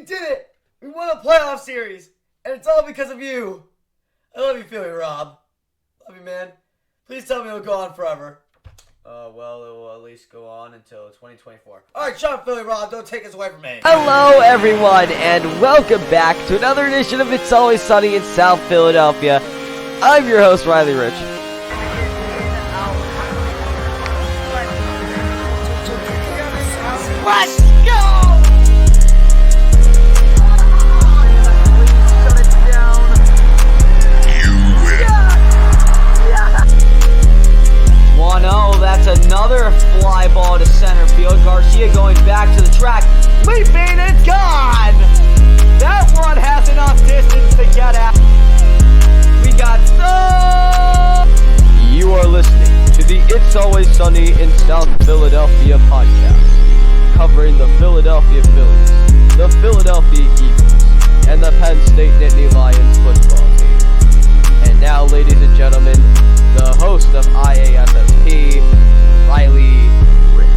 did it! We won a playoff series! And it's all because of you! I love you, Philly Rob. Love you, man. Please tell me it'll go on forever. Well, it will at least go on until 2024. Alright, shut up, Philly Rob. Don't take us away from me. Hello, everyone, and welcome back to another edition of It's Always Sunny in South Philadelphia. I'm your host, Riley Rich. Let's go! One-0, that's another fly ball to center field. Garcia going back to the track, leaping and gone! That one has enough distance to get out. We got no! You are listening to the It's Always Sunny in South Philadelphia podcast, covering the Philadelphia Phillies, the Philadelphia Eagles, and the Penn State Nittany Lions football team. And now, ladies and gentlemen, the host of IASSP, Riley Rich.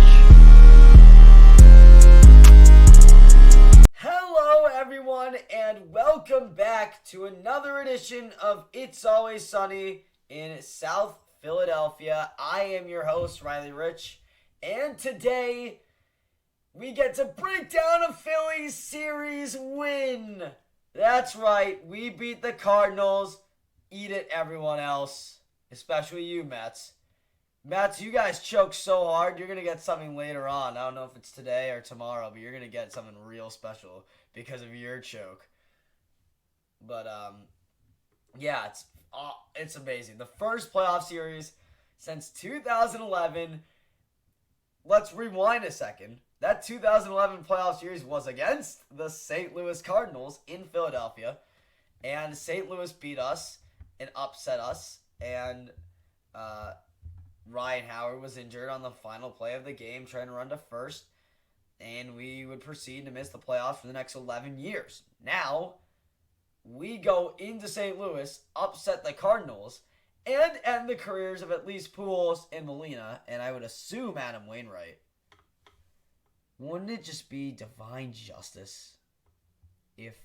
Hello, everyone, and welcome back to another edition of It's Always Sunny in South Philadelphia. I am your host, Riley Rich, and today we get to break down a Phillies series win. That's right, we beat the Cardinals. Eat it, everyone else. Especially you, Mets. Mets, you guys choke so hard, you're going to get something later on. I don't know if it's today or tomorrow, but you're going to get something real special because of your choke. But, yeah, it's amazing. The first playoff series since 2011. Let's rewind a second. That 2011 playoff series was against the St. Louis Cardinals in Philadelphia. And St. Louis beat us and upset us. And Ryan Howard was injured on the final play of the game trying to run to first. And we would proceed to miss the playoffs for the next 11 years. Now, we go into St. Louis, upset the Cardinals, and end the careers of at least Pujols and Molina, and I would assume Adam Wainwright. Wouldn't it just be divine justice if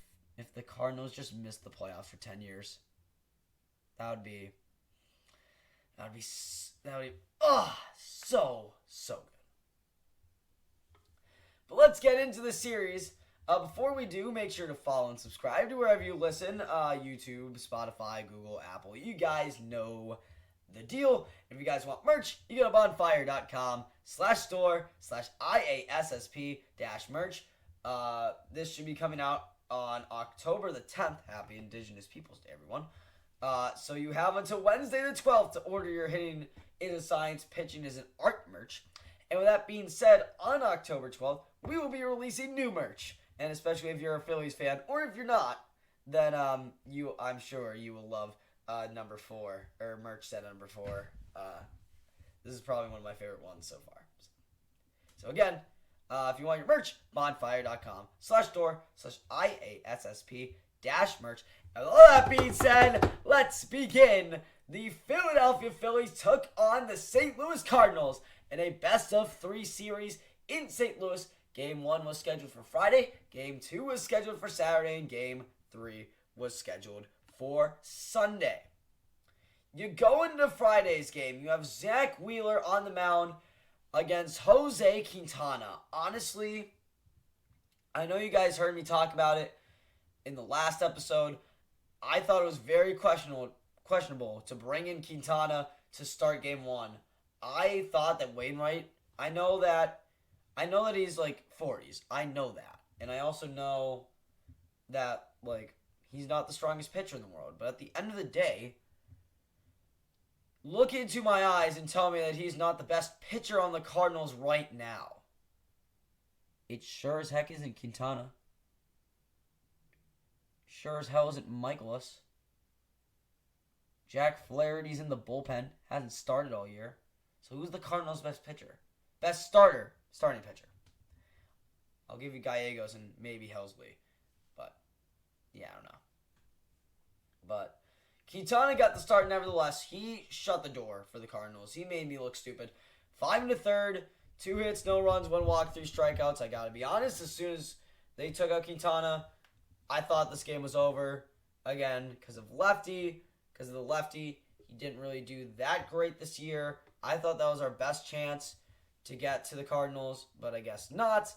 the Cardinals just missed the playoffs for 10 years? That would be so good. But let's get into the series. Before we do, make sure to follow and subscribe to wherever you listen. YouTube, Spotify, Google, Apple. You guys know the deal. If you guys want merch, you go to bonfire.com/store/IASSP-merch. This should be coming out on October the 10th. Happy Indigenous Peoples Day, everyone. So you have until Wednesday the 12th to order your Hitting is a Science, Pitching is an Art merch. And with that being said, on October 12th, we will be releasing new merch. And especially if you're a Phillies fan, or if you're not, then I'm sure you will love number 4, or merch set number 4. This is probably one of my favorite ones so far. So again, if you want your merch, bonfire.com/store/IASSP-merch. And all that being said, let's begin. The Philadelphia Phillies took on the St. Louis Cardinals in a best-of-3 series in St. Louis. Game 1 was scheduled for Friday, Game 2 was scheduled for Saturday, and Game 3 was scheduled for Sunday. You go into Friday's game, you have Zach Wheeler on the mound against Jose Quintana. Honestly, I know you guys heard me talk about it in the last episode. I thought it was very questionable to bring in Quintana to start Game 1. I thought that Wainwright, I know that he's like 40s. I know that. And I also know that, like, he's not the strongest pitcher in the world. But at the end of the day, look into my eyes and tell me that he's not the best pitcher on the Cardinals right now. It sure as heck isn't Quintana. Sure as hell isn't Michaelis. Jack Flaherty's in the bullpen. Hasn't started all year. So who's the Cardinals' best pitcher? Best starting pitcher. I'll give you Gallegos and maybe Helsley. But, yeah, I don't know. But Quintana got the start nevertheless. He shut the door for the Cardinals. He made me look stupid. 5 1/3, 2 hits, no runs, 1 walk, 3 strikeouts. I gotta be honest, as soon as They took out Quintana. I thought this game was over. Again, because of lefty. Because of the lefty. He didn't really do that great this year. I thought that was our best chance to get to the Cardinals, but I guess not.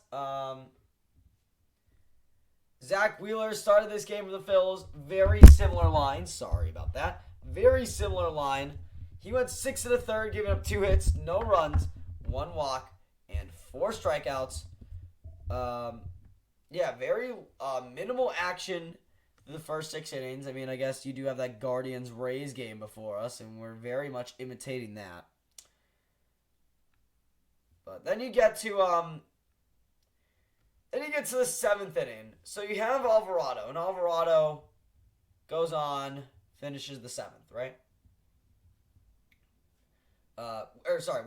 Zach Wheeler started this game for the Phillies. Very similar line. Sorry about that. Very similar line. He went 6 1/3, giving up 2 hits, no runs, 1 walk, and 4 strikeouts. Very minimal action in the first 6 innings. I mean, I guess you do have that Guardians-Rays game before us, and we're very much imitating that. But then you get to the 7th inning. So you have Alvarado, and Alvarado goes on, finishes the 7th, right?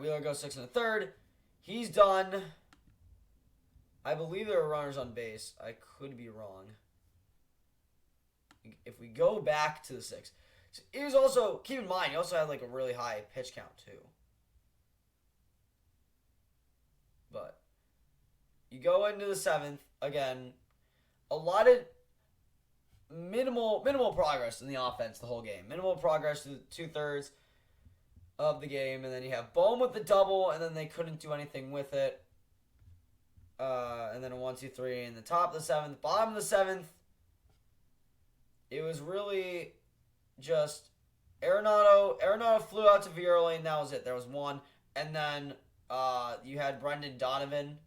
Wheeler goes 6 1/3. He's done. I believe there were runners on base. I could be wrong. If we go back to the 6th, so he was also, keep in mind, he also had like a really high pitch count too. But you go into the 7th again. A lot of minimal progress in the offense the whole game. Minimal progress to 2/3 of the game, and then you have Bohm with the double, and then they couldn't do anything with it. And then a 1-2-3 in the top of the 7th, bottom of the 7th. It was really just Arenado flew out to V early, and that was it. There was one, and then you had Brendan Donovan.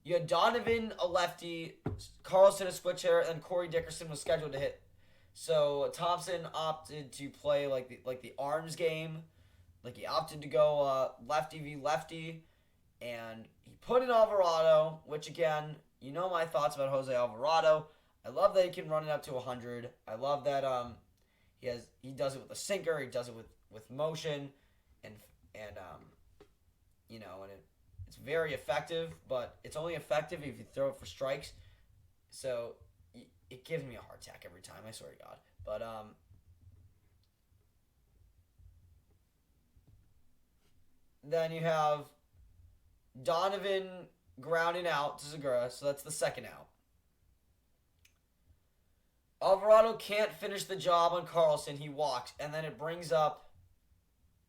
You had Donovan, a lefty, Carlson, a switch hitter, and Corey Dickerson was scheduled to hit. So Thompson opted to play like the arms game. Like he opted to go lefty v lefty, and he put in Alvarado, which again, you know my thoughts about Jose Alvarado. I love that he can run it up to 100. I love that he does it with a sinker, he does it with motion, and it's very effective, but it's only effective if you throw it for strikes. So it gives me a heart attack every time, I swear to God. But then you have Donovan grounding out to Segura, so that's the 2nd out. Alvarado can't finish the job on Carlson. He walks, and then it brings up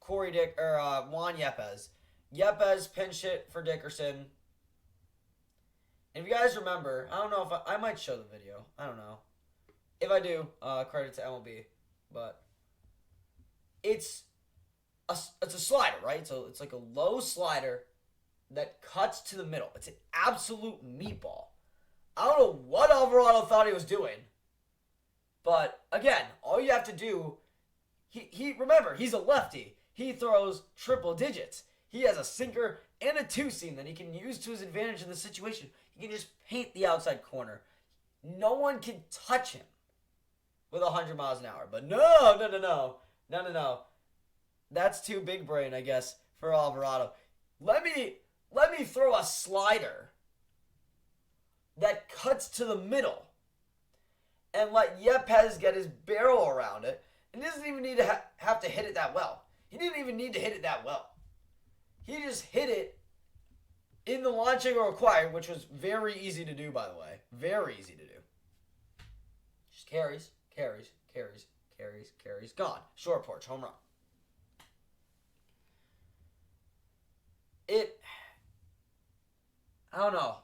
Juan Yepez. Yepez pinch hit for Dickerson. And if you guys remember, I don't know if I might show the video. I don't know. If I do, credit to MLB. But it's a slider, right? So it's like a low slider that cuts to the middle. It's an absolute meatball. I don't know what Alvarado thought he was doing. But again, all you have to do, remember, he's a lefty. He throws triple digits. He has a sinker and a 2-seam that he can use to his advantage in the situation. He can just paint the outside corner. No one can touch him with 100 miles an hour. But no. That's too big brain, I guess, for Alvarado. Let me throw a slider that cuts to the middle and let Yepez get his barrel around it. And he doesn't even need to have to hit it that well. He didn't even need to hit it that well. He just hit it in the launch angle required, which was very easy to do, by the way. Very easy to do. Just carries. Gone. Short porch, home run. I don't know.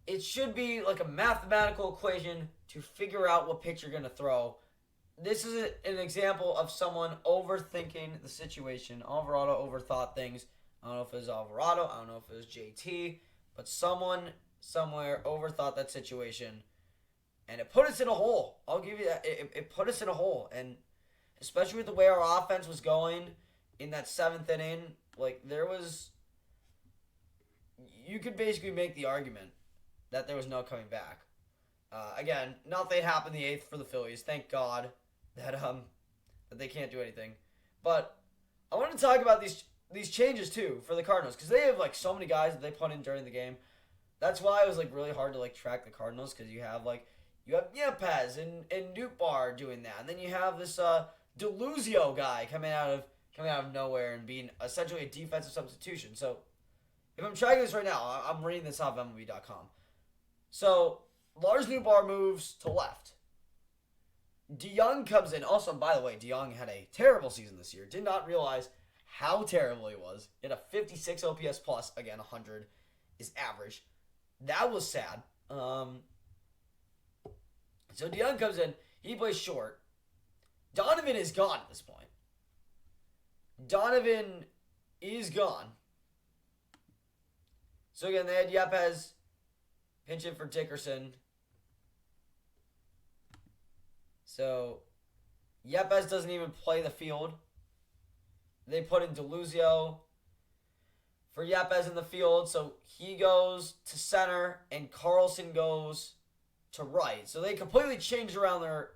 It should be like a mathematical equation to figure out what pitch you're going to throw. This is an example of someone overthinking the situation. Alvarado overthought things. I don't know if it was Alvarado. I don't know if it was JT. But someone somewhere overthought that situation. And it put us in a hole. I'll give you that. It put us in a hole. And especially with the way our offense was going in that 7th inning, like you could basically make the argument that there was no coming back. Again, nothing happened in the 8th for the Phillies. Thank God that they can't do anything. But I want to talk about these changes too for the Cardinals, because they have like so many guys that they put in during the game. That's why it was like really hard to like track the Cardinals, because you have Yepez and Nootbaar doing that, and then you have this Deluzio guy coming out of nowhere and being essentially a defensive substitution. So if I'm tracking this right now, I'm reading this off MLB.com. So, Lars Nootbaar moves to left. DeYoung comes in. Also, by the way, DeYoung had a terrible season this year. Did not realize how terrible he was. He had a 56 OPS plus. Again, 100 is average. That was sad. So DeYoung comes in. He plays short. Donovan is gone at this point. Donovan is gone. So again, they had Yepes pinch it for Dickerson. So Yepes doesn't even play the field. They put in Deluzio for Yepes in the field. So he goes to center and Carlson goes to right. So they completely changed around their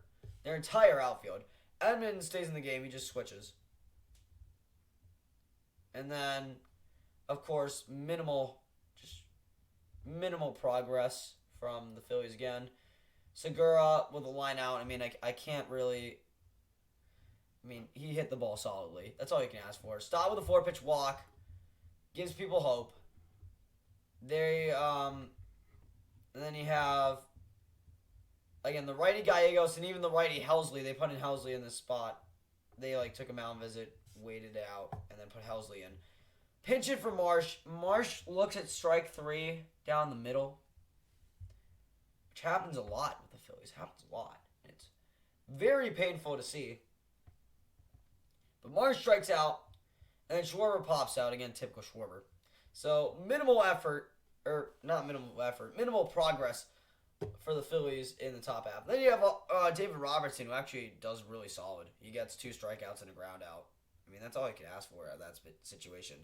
entire outfield. Edman stays in the game. He just switches. And then, of course, minimal progress from the Phillies again. Segura with a line out. I mean, I can't really... I mean, he hit the ball solidly. That's all you can ask for. Stop with a 4-pitch walk. Gives people hope. And then you have, again, the righty Gallegos and even the righty Helsley. They put in Helsley in this spot. They, took a mound visit, waited out, and then put Helsley in. Pinch it for Marsh. Marsh looks at strike 3 down the middle, which happens a lot with the Phillies. Happens a lot. It's very painful to see. But Marsh strikes out, and then Schwarber pops out. Again, typical Schwarber. So, minimal progress for the Phillies in the top half. Then you have David Robertson, who actually does really solid. He gets 2 strikeouts and a ground out. I mean, that's all you can ask for at that situation.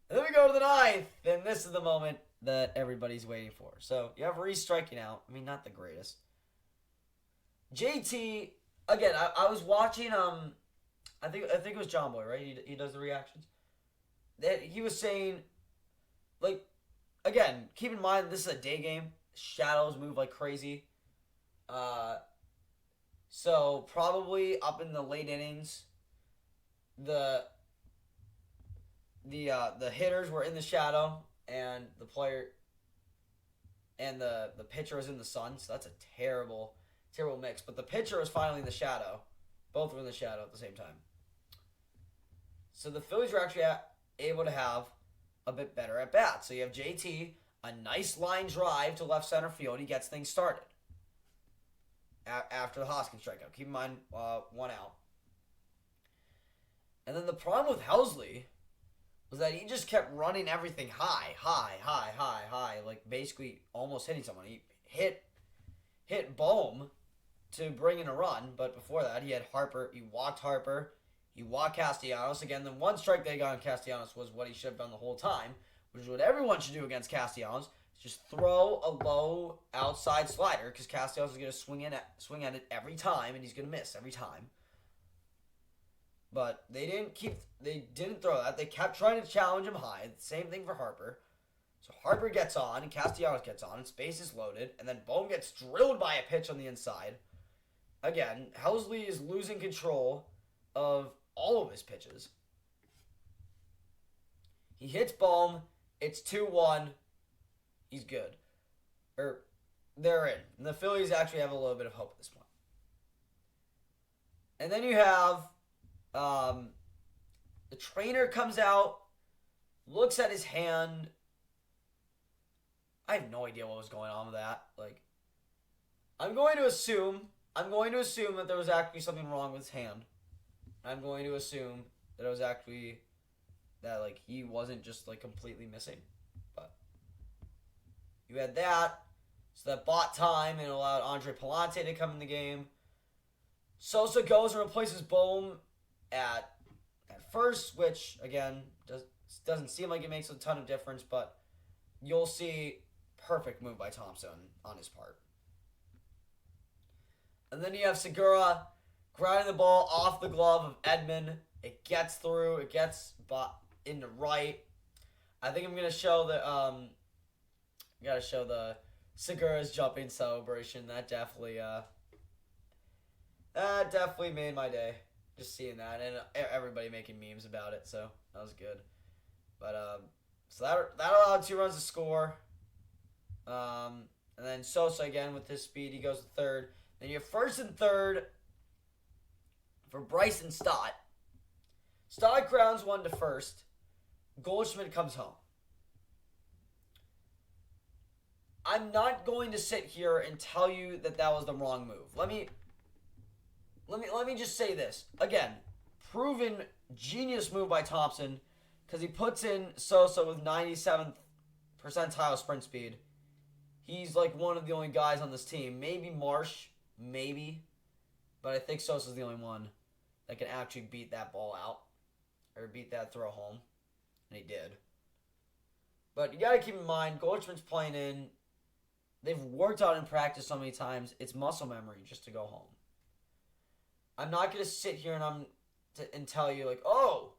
And then we go to the 9th, and this is the moment that everybody's waiting for. So, you have Reese striking out. I mean, not the greatest. JT, again, I was watching, I think it was John Boy, right? He does the reactions. That he was saying, again, keep in mind, this is a day game. Shadows move like crazy. So, probably up in the late innings, the hitters were in the shadow and the player and the pitcher was in the sun, so that's a terrible mix. But the pitcher was finally in the shadow. Both were in the shadow at the same time. So the Phillies were actually able to have a bit better at bat. So you have JT, a nice line drive to left center field. He gets things started after the Hoskins strikeout. Keep in mind, 1 out. And then the problem with Helsley was that he just kept running everything high, basically almost hitting someone. He hit Bohm to bring in a run, but before that he had Harper. He walked Harper. He walked Castellanos. Again, the one strike they got on Castellanos was what he should have done the whole time, which is what everyone should do against Castellanos. Just throw a low outside slider because Castellanos is going to swing at it every time, and he's going to miss every time. But they didn't throw that. They kept trying to challenge him high. Same thing for Harper. So Harper gets on, and Castellanos gets on, and space is loaded, and then Bohm gets drilled by a pitch on the inside. Again, Helsley is losing control of all of his pitches. He hits Bohm. It's 2-1. He's good. They're in. And the Phillies actually have a little bit of hope at this point. And then you have the trainer comes out, looks at his hand. I have no idea what was going on with that. I'm going to assume that there was actually something wrong with his hand. I'm going to assume that it was actually that he wasn't just completely missing. But you had that, so that bought time and allowed Andre Palante to come in the game. Sosa goes and replaces Bohm at first, which again doesn't seem like it makes a ton of difference, but you'll see perfect move by Thompson on his part. And then you have Segura grounding the ball off the glove of Edman. It gets through. It gets into right. I think I'm gonna show the Segura's jumping celebration. That definitely made my day. Just seeing that and everybody making memes about it. So that was good. But So that allowed 2 runs to score. And then Sosa again with his speed, he goes to third. Then you have first and third for Bryson Stott. Stott grounds one to first. Goldschmidt comes home. I'm not going to sit here and tell you that was the wrong move. Let me just say this again. Proven genius move by Thompson because he puts in Sosa with 97th percentile sprint speed. He's like one of the only guys on this team. Maybe Marsh, maybe, but I think Sosa's the only one that can actually beat that ball out or beat that throw home, and he did. But you got to keep in mind, Goldschmidt's playing in. They've worked out in practice so many times. It's muscle memory just to go home. I'm not going to sit here and tell you like, oh,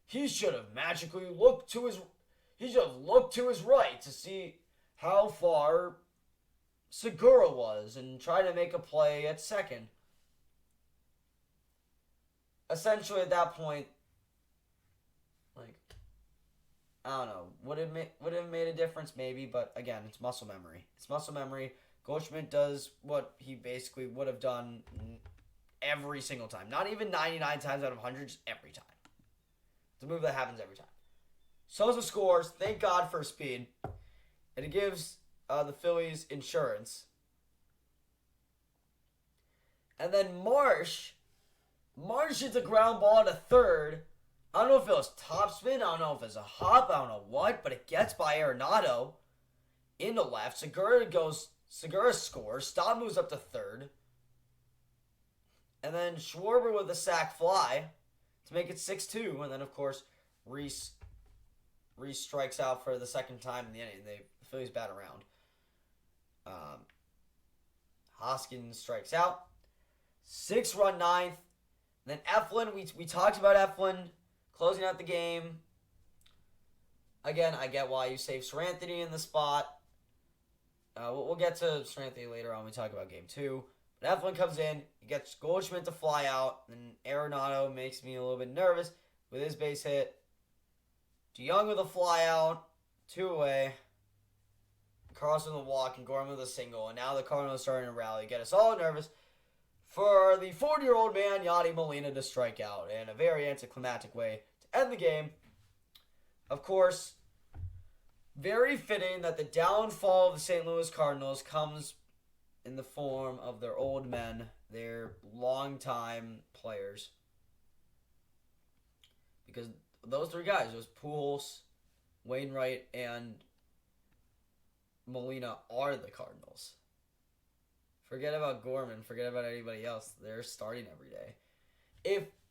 he should have magically looked to his right to see how far Segura was and try to make a play at second. Essentially, at that point, like, I don't know, would have made a difference maybe, but again, it's muscle memory. It's muscle memory. Goldschmidt does what he basically would have done every single time. Not even 99 times out of 100, just every time. It's a move that happens every time. Sosa scores, thank God for speed. And it gives the Phillies insurance. And then Marsh hits a ground ball to third. I don't know if it was topspin. I don't know if it's a hop. I don't know what. But it gets by Arenado into left. Segura scores. Stott moves up to third. And then Schwarber with a sac fly to make it 6-2. And then, of course, Reese strikes out for the second time in the inning. The Phillies bat around. Hoskins strikes out. 6-run ninth. And then Eflin, we talked about Eflin closing out the game. Again, I get why you save Seranthony in the spot. We'll get to Seranthony later on when we talk about game 2. But Eflin comes in. He gets Goldschmidt to fly out. And Arenado makes me a little bit nervous with his base hit. DeYoung with a fly out. 2 away. Carlson with a walk and Gorman with a single. And now the Cardinals starting to rally. Get us all nervous for the 40-year-old man, Yadi Molina, to strike out in a very anticlimactic way to end the game. Of course, very fitting that the downfall of the St. Louis Cardinals comes in the form of their old men, their longtime players. Because those 3 guys, those Pujols, Wainwright, and Molina are the Cardinals. Forget about Gorman. Forget about anybody else. They're starting every day.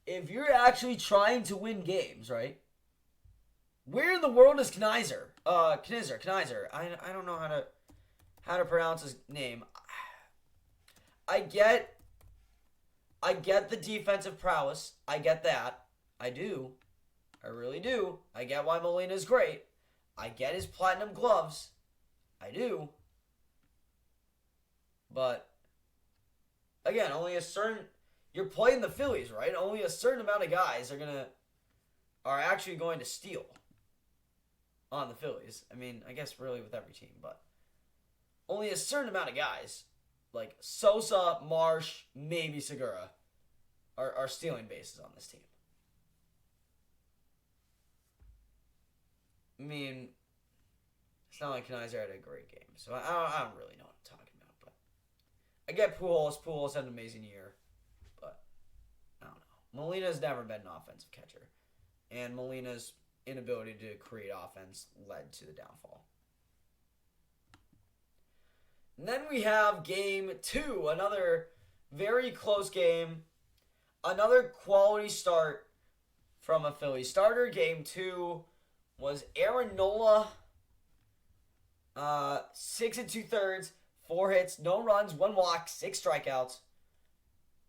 If you're actually trying to win games, right? Where in the world is Knizer? Knizer. I don't know how to pronounce his name. I get the defensive prowess. I get that. I do. I really do. I get why Molina's great. I get his platinum gloves. I do. But, again, you're playing the Phillies, right? Only a certain amount of guys are actually going to steal on the Phillies. I mean, I guess really with every team, but only a certain amount of guys, like Sosa, Marsh, maybe Segura, are stealing bases on this team. I mean, it's not like Knizer had a great game, so I don't really know what I'm talking about. But I get Pujols. Pujols had an amazing year, but I don't know. Molina's never been an offensive catcher, and Molina's inability to create offense led to the downfall. And then we have game 2, another very close game, another quality start from a Phillies starter. Game 2 was Aaron Nola, 6 2/3, 4 hits, no runs, 1 walk, 6 strikeouts.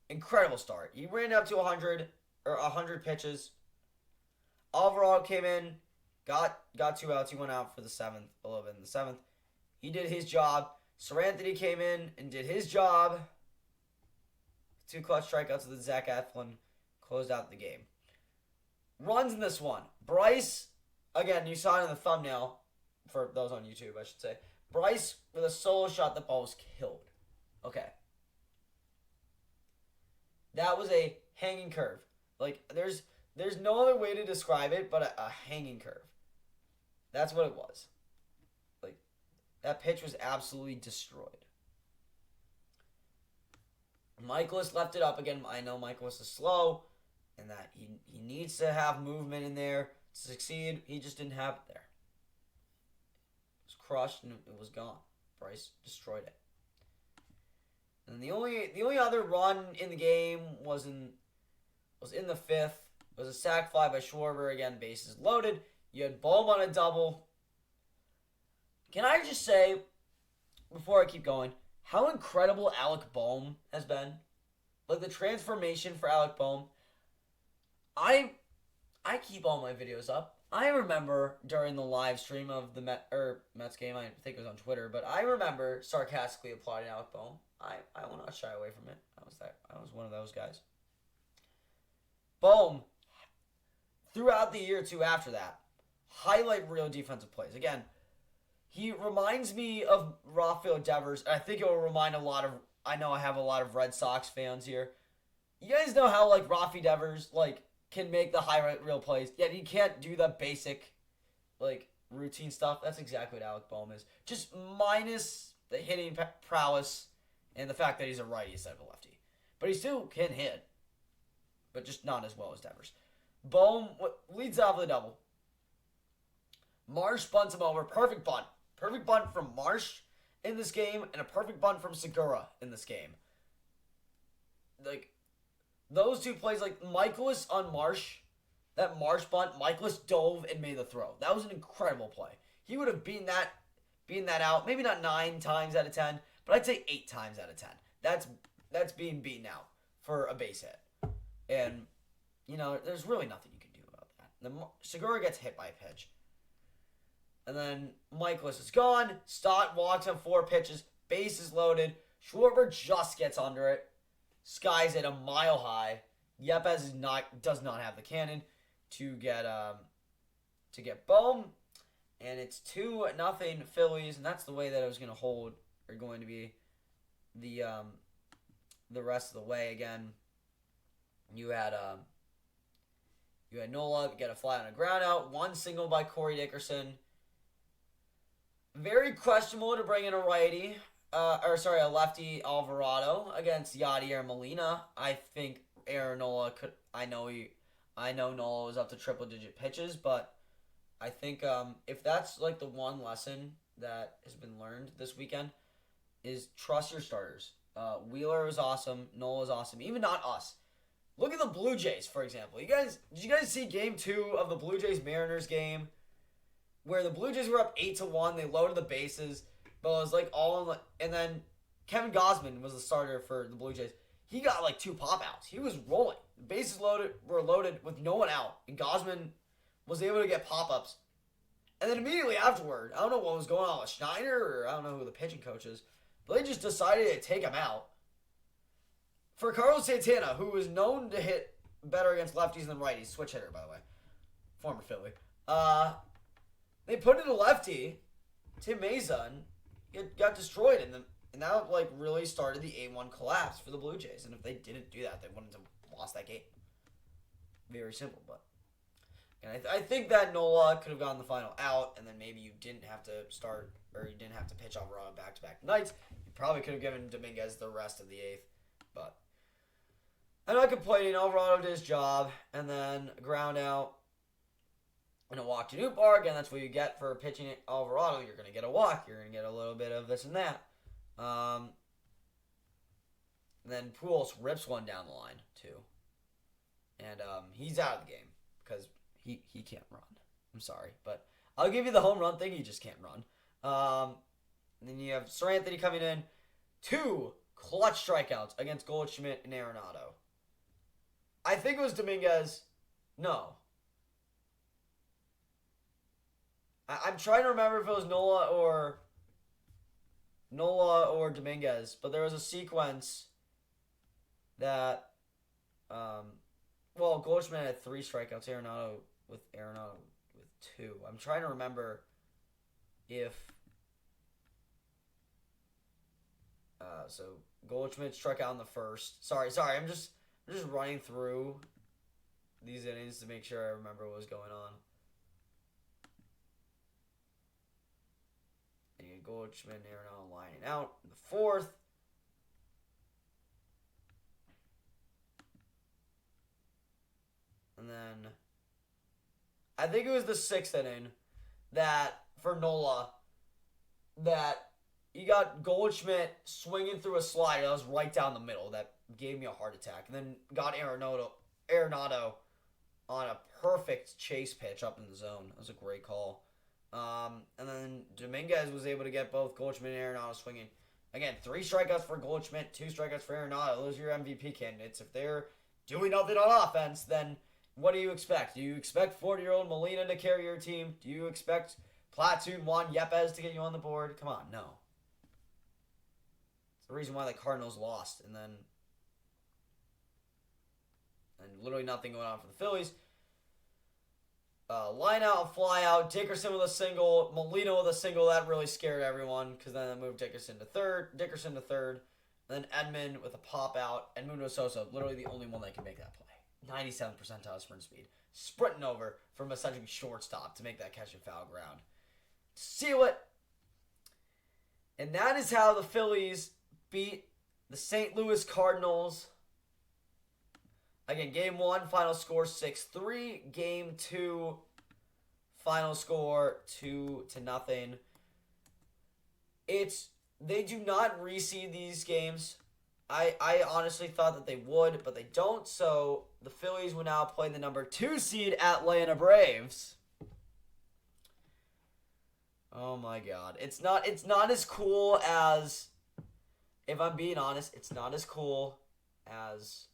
Incredible start. He ran up to 100 pitches. Alvarado came in, got 2 outs. He went out for the 7th, a little bit in the 7th. He did his job. Seranthony came in and did his job. 2 clutch strikeouts with Zach Eflin closed out the game. Runs in this one. Bryce again, you saw it in the thumbnail, for those on YouTube, I should say. Bryce with a solo shot, the ball was killed. Okay. That was a hanging curve. Like, there's no other way to describe it but a hanging curve. That's what it was. Like, that pitch was absolutely destroyed. Michaelis left it up again. I know Michaelis is slow and that he needs to have movement in there to succeed. He just didn't have it there. It was crushed and it was gone. Bryce destroyed it. And the only other run in the game was in the fifth. It was a sac fly by Schwarber. Again, bases loaded. You had Bohm on a double. Can I just say, before I keep going, how incredible Alec Bohm has been? Like, the transformation for Alec Bohm. I keep all my videos up. I remember during the live stream of the Mets game, I think it was on Twitter, but I remember sarcastically applauding Alec Bohm. I will not shy away from it. I was one of those guys. Bohm, throughout the year or two after that, highlight real defensive plays. Again, he reminds me of Rafael Devers. I think it will remind I know I have a lot of Red Sox fans here. You guys know how, like, Rafi Devers, like, can make the highlight reel plays, yet he can't do the basic, like, routine stuff. That's exactly what Alec Bohm is. Just minus the hitting prowess and the fact that he's a righty instead of a lefty. But he still can hit, but just not as well as Devers. Bohm leads off with a double. Marsh bunts him over. Perfect bunt. Perfect bunt from Marsh in this game, and a perfect bunt from Segura in this game. Like, those two plays, like Michaelis on Marsh, that Marsh bunt, Michaelis dove and made the throw. That was an incredible play. He would have beaten that out, maybe not 9 times out of 10, but I'd say 8 times out of 10. That's being beaten out for a base hit. And, you know, there's really nothing you can do about that. Segura gets hit by a pitch. And then Michaelis is gone. Stott walks on 4 pitches. Bases loaded. Schwarber just gets under it. Skies it a mile high. Yepes does not have the cannon to get Bohm. And it's 2-0 Phillies, and that's the way that it was going to be the rest of the way. Again, you had Nola get a fly on a ground out. 1 single by Corey Dickerson. Very questionable to bring in a a lefty Alvarado against Yadier Molina. I think Aaron Nola could. I know Nola was up to triple-digit pitches, but I think if that's like the one lesson that has been learned this weekend is trust your starters. Wheeler was awesome. Nola was awesome. Even not us. Look at the Blue Jays, for example. Did you guys see Game 2 of the Blue Jays Mariners game? Where the Blue Jays were up 8-1, they loaded the bases, but it was like and then Kevin Gausman was the starter for the Blue Jays. He got like 2 pop outs. He was rolling. The bases were loaded with no one out, and Gausman was able to get pop ups. And then immediately afterward, I don't know what was going on with Schneider, or I don't know who the pitching coach is, but they just decided to take him out. For Carlos Santana, who was known to hit better against lefties than righties, switch hitter by the way, former Philly. They put in a lefty, Tim Meza, and it got destroyed. And that like really started the 8-1 collapse for the Blue Jays. And if they didn't do that, they wouldn't have lost that game. Very simple, but. And I think that Nola could have gotten the final out, and then maybe you didn't have to start, or you didn't have to pitch Alvarado back-to-back nights. You probably could have given Dominguez the rest of the 8th, but. I'm not complaining. Alvarado did his job, and then ground out. And a walk to New Park, and that's what you get for pitching Alvarado. You're going to get a walk. You're going to get a little bit of this and that. And then Pujols rips one down the line, too. And he's out of the game because he can't run. I'm sorry, but I'll give you the home run thing. He just can't run. And then you have Sir Anthony coming in. 2 clutch strikeouts against Goldschmidt and Arenado. I think it was Dominguez. No. I'm trying to remember if it was Nola or Dominguez, but there was a sequence that, Goldschmidt had 3 strikeouts. Arenado with 2. I'm trying to remember if so Goldschmidt struck out in the first. Sorry, I'm just running through these innings to make sure I remember what was going on. And you had Goldschmidt and Arenado lining out in the 4th. And then I think it was the 6th inning that for Nola that you got Goldschmidt swinging through a slider that was right down the middle that gave me a heart attack. And then got Arenado on a perfect chase pitch up in the zone. That was a great call. And then Dominguez was able to get both Goldschmidt and Arenado swinging. Again, 3 strikeouts for Goldschmidt, 2 strikeouts for Arenado. Those are your MVP candidates. If they're doing nothing on offense, then what do you expect? Do you expect 40-year-old Molina to carry your team? Do you expect Platoon Juan Yepes to get you on the board? Come on, no. It's the reason why the Cardinals lost. And literally nothing going on for the Phillies. Line out, fly out, Dickerson with a single, Molina with a single. That really scared everyone because then they moved Dickerson to third, and then Edman with a pop out, and Mundo Sosa, literally the only one that can make that play. 97 percentile sprint speed, sprinting over from essentially shortstop to make that catch in foul ground. Seal it. And that is how the Phillies beat the St. Louis Cardinals. Again, Game 1, final score 6-3. Game 2, final score 2-0. They do not reseed these games. I honestly thought that they would, but they don't. So the Phillies will now play the number 2 seed Atlanta Braves. Oh my God. It's not as cool as, if I'm being honest, it's not as cool as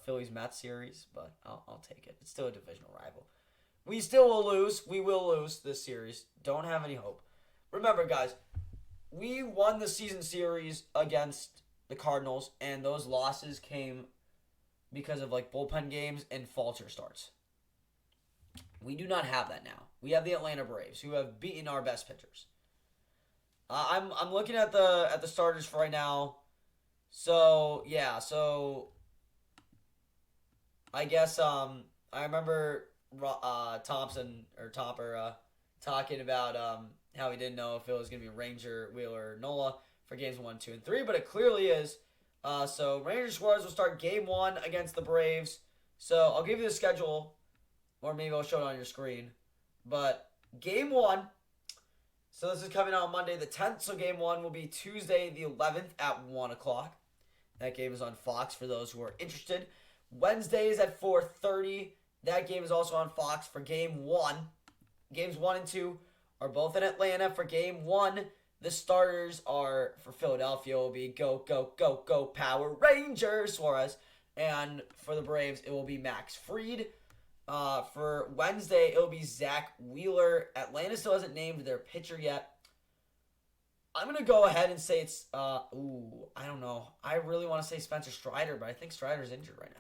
Phillies Mets series, but I'll take it. It's still a divisional rival. We still will lose. We will lose this series. Don't have any hope. Remember, guys, we won the season series against the Cardinals, and those losses came because of bullpen games and falter starts. We do not have that now. We have the Atlanta Braves, who have beaten our best pitchers. I'm looking at the starters for right now. So yeah, I guess I remember Topper talking about how he didn't know if it was going to be Ranger, Wheeler, Nola for games 1, 2, and 3, but it clearly is. So Ranger Suarez will start Game 1 against the Braves. So I'll give you the schedule, or maybe I'll show it on your screen. But Game 1, so this is coming out on Monday the 10th, so Game 1 will be Tuesday the 11th at 1 o'clock. That game is on Fox for those who are interested. Wednesdays at 4:30. That game is also on Fox for Game 1. Games 1 and 2 are both in Atlanta. For Game 1, the starters are for Philadelphia will be go, go, go, go, Power Rangers, Suarez. And for the Braves, it will be Max Fried. For Wednesday, it will be Zach Wheeler. Atlanta still hasn't named their pitcher yet. I'm going to go ahead and say it's, I don't know. I really want to say Spencer Strider, but I think Strider's injured right now.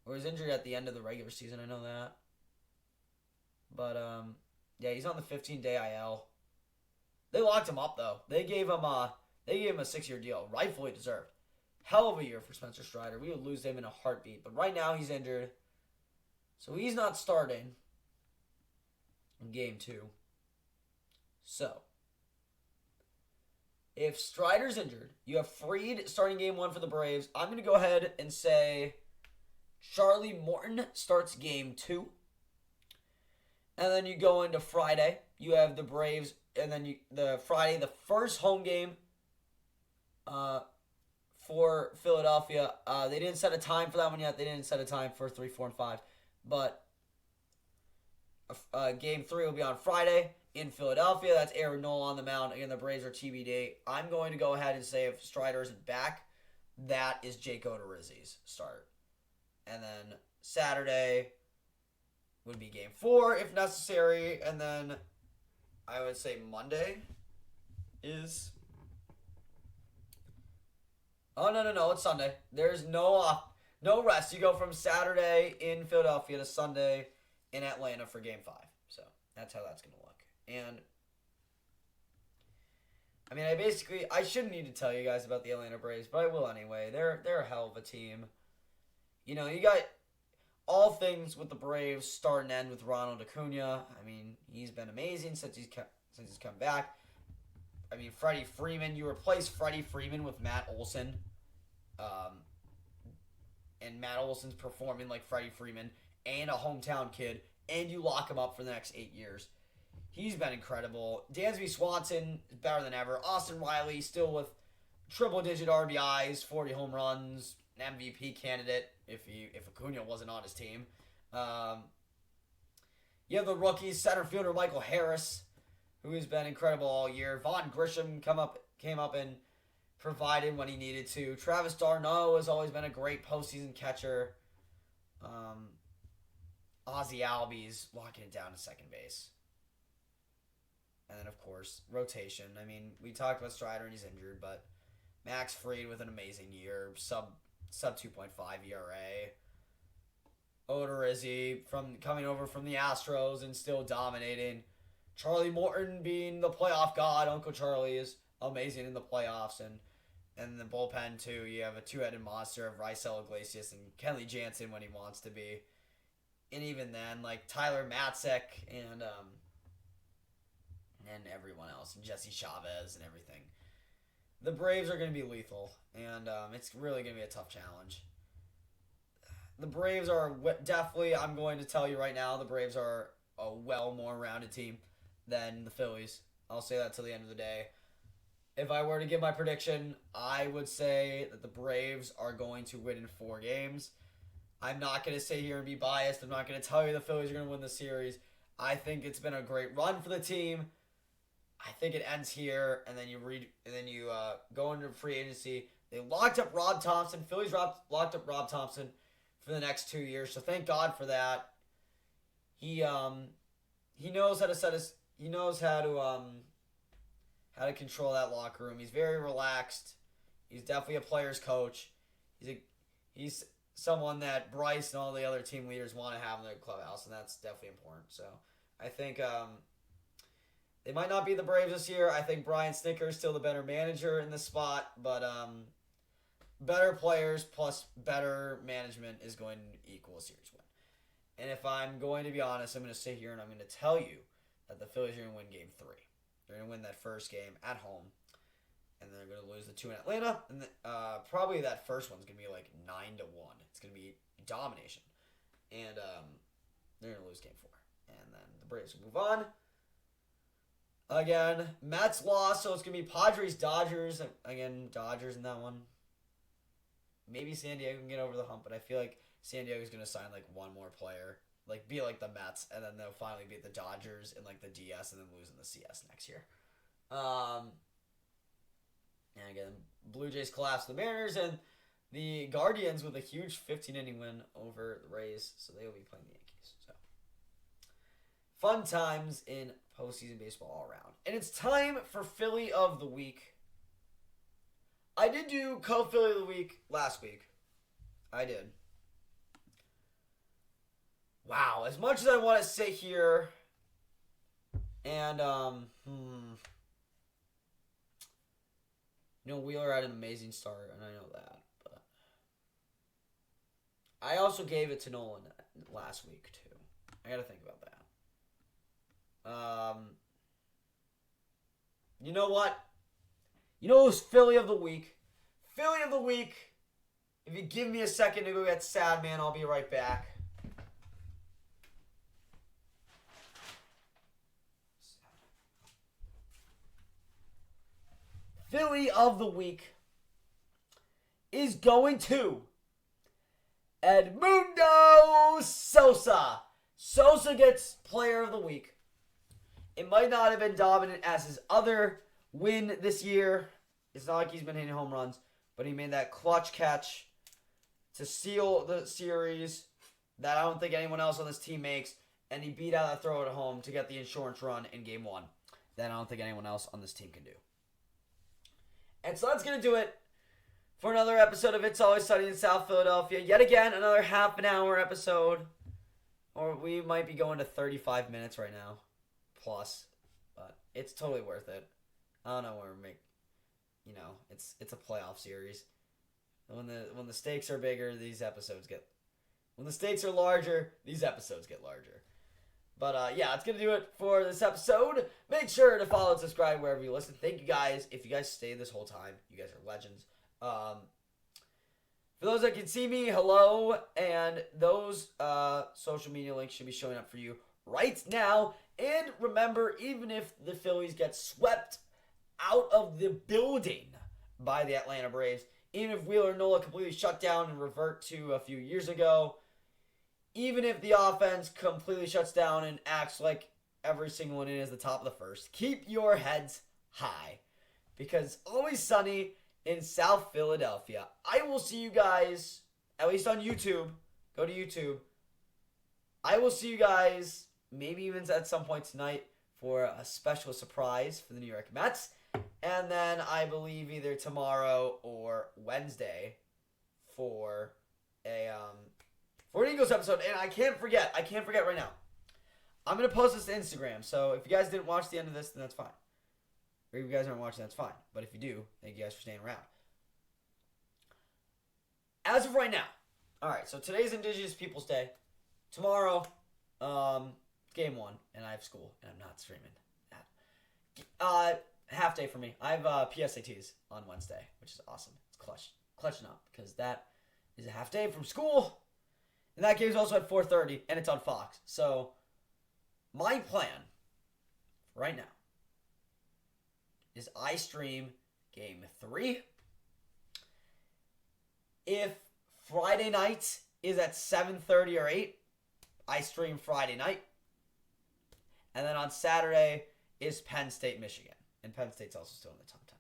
Or he's injured at the end of the regular season, I know that. But, yeah, he's on the 15-day IL. They locked him up, though. They gave him a 6-year deal. Rightfully deserved. Hell of a year for Spencer Strider. We would lose him in a heartbeat. But right now, he's injured. So he's not starting in Game 2. So, if Strider's injured, you have Fried starting Game 1 for the Braves. I'm going to go ahead and say Charlie Morton starts Game 2. And then you go into Friday. You have the Braves. And then the first home game for Philadelphia. They didn't set a time for that one yet. They didn't set a time for 3, 4, and 5. But Game 3 will be on Friday in Philadelphia. That's Wheeler and Nola on the mound. Again, the Braves are TBD. I'm going to go ahead and say if Strider isn't back, that is Jake Odorizzi's start. And then Saturday would be Game 4 if necessary. And then I would say Monday is... Oh, no, it's Sunday. There's no rest. You go from Saturday in Philadelphia to Sunday in Atlanta for Game 5. So that's how that's going to look. And I mean, I shouldn't need to tell you guys about the Atlanta Braves, but I will anyway. They're a hell of a team. You know, you got all things with the Braves start and end with Ronald Acuna. I mean, he's been amazing since he's come back. I mean, Freddie Freeman. You replace Freddie Freeman with Matt Olson, and Matt Olson's performing like Freddie Freeman and a hometown kid, and you lock him up for the next 8 years. He's been incredible. Dansby Swanson is better than ever. Austin Riley still with triple-digit RBIs, 40 home runs, an MVP candidate if Acuna wasn't on his team. You have the rookies, center fielder Michael Harris, who has been incredible all year. Vaughn Grisham came up and provided when he needed to. Travis d'Arnaud has always been a great postseason catcher. Ozzie Albies locking it down to second base. And then, of course, rotation. I mean, we talked about Strider and he's injured, but Max Fried with an amazing year. Sub 2.5 ERA. Odorizzi coming over from the Astros and still dominating. Charlie Morton being the playoff god. Uncle Charlie is amazing in the playoffs. And in the bullpen, too, you have a two-headed monster of Raisel Iglesias and Kenley Jansen when he wants to be. And even then, like Tyler Matzek and everyone else, and Jesse Chavez and everything. The Braves are going to be lethal, and it's really going to be a tough challenge. The Braves are definitely, I'm going to tell you right now, the Braves are a more rounded team than the Phillies. I'll say that till the end of the day. If I were to give my prediction, I would say that the Braves are going to win in 4 games. I'm not going to sit here and be biased. I'm not going to tell you the Phillies are going to win the series. I think it's been a great run for the team. I think it ends here, and then you go into free agency. They locked up Rob Thompson. Phillies locked up Rob Thompson for the next 2 years. So thank God for that. He knows how to how to control that locker room. He's very relaxed. He's definitely a player's coach. He's someone that Bryce and all the other team leaders want to have in their clubhouse, and that's definitely important. So I think they might not be the Braves this year. I think Brian Snitker is still the better manager in this spot, but better players plus better management is going to equal a series win. And if I'm going to be honest, I'm going to sit here and I'm going to tell you that the Phillies are going to win Game 3. They're going to win that first game at home, and then they're going to lose the 2 in Atlanta, and probably that first one's going to be like 9-1. It's going to be domination, and they're going to lose Game 4, and then the Braves will move on. Again, Mets lost, so it's going to be Padres-Dodgers. Again, Dodgers in that one. Maybe San Diego can get over the hump, but I feel like San Diego's going to sign like one more player. Like, be like the Mets, and then they'll finally beat the Dodgers in like the DS and then lose in the CS next year. And again, Blue Jays collapsed the Mariners, and the Guardians with a huge 15-inning win over the Rays, so they will be playing the Yankees. So, fun times in postseason baseball all around. And it's time for Philly of the Week. I did do co-Philly of the Week last week. I did. Wow, as much as I want to sit here and, Wheeler had an amazing start, and I know that, but I also gave it to Nolan last week, too. I gotta think about that. You know what? You know who's Philly of the Week? Philly of the Week. If you give me a second to go get Sad Man, I'll be right back. Philly of the Week is going to Edmundo Sosa. Sosa gets Player of the Week. It might not have been dominant as his other win this year. It's not like he's been hitting home runs, but he made that clutch catch to seal the series that I don't think anyone else on this team makes, and he beat out that throw at home to get the insurance run in Game 1 that I don't think anyone else on this team can do. And so that's going to do it for another episode of It's Always Sunny in South Philadelphia. Yet again, another half an hour episode. Or we might be going to 35 minutes right now, plus, but it's totally worth it. I don't know where we make, it's a playoff series. When the stakes are bigger, when the stakes are larger, these episodes get larger. But yeah, that's gonna do it for this episode. Make sure to follow and subscribe wherever you listen. Thank you guys. If you guys stayed this whole time, you guys are legends. For those that can see me, hello, and those social media links should be showing up for you right now. And remember, even if the Phillies get swept out of the building by the Atlanta Braves, even if Wheeler and Nola completely shut down and revert to a few years ago, even if the offense completely shuts down and acts like every single inning is the top of the first, keep your heads high, because always sunny in South Philadelphia. I will see you guys, at least on YouTube. Go to YouTube. I will see you guys maybe even at some point tonight for a special surprise for the New York Mets. And then I believe either tomorrow or Wednesday for an Eagles episode. And I can't forget right now. I'm going to post this to Instagram. So if you guys didn't watch the end of this, then that's fine. Or if you guys aren't watching, that's fine. But if you do, thank you guys for staying around. As of right now, all right, so today's Indigenous Peoples Day. Tomorrow, game 1, and I have school, and I'm not streaming that. Half day for me. I have PSATs on Wednesday, which is awesome. It's clutching up, because that is a half day from school. And that game's also at 4:30, and it's on Fox. So, my plan right now is I stream game 3. If Friday night is at 7:30 or 8, I stream Friday night. And then on Saturday is Penn State, Michigan. And Penn State's also still in the top 10.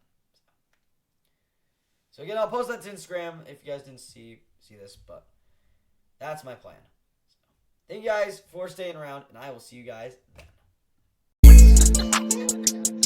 So again, I'll post that to Instagram if you guys didn't see this, but that's my plan. So, thank you guys for staying around, and I will see you guys then.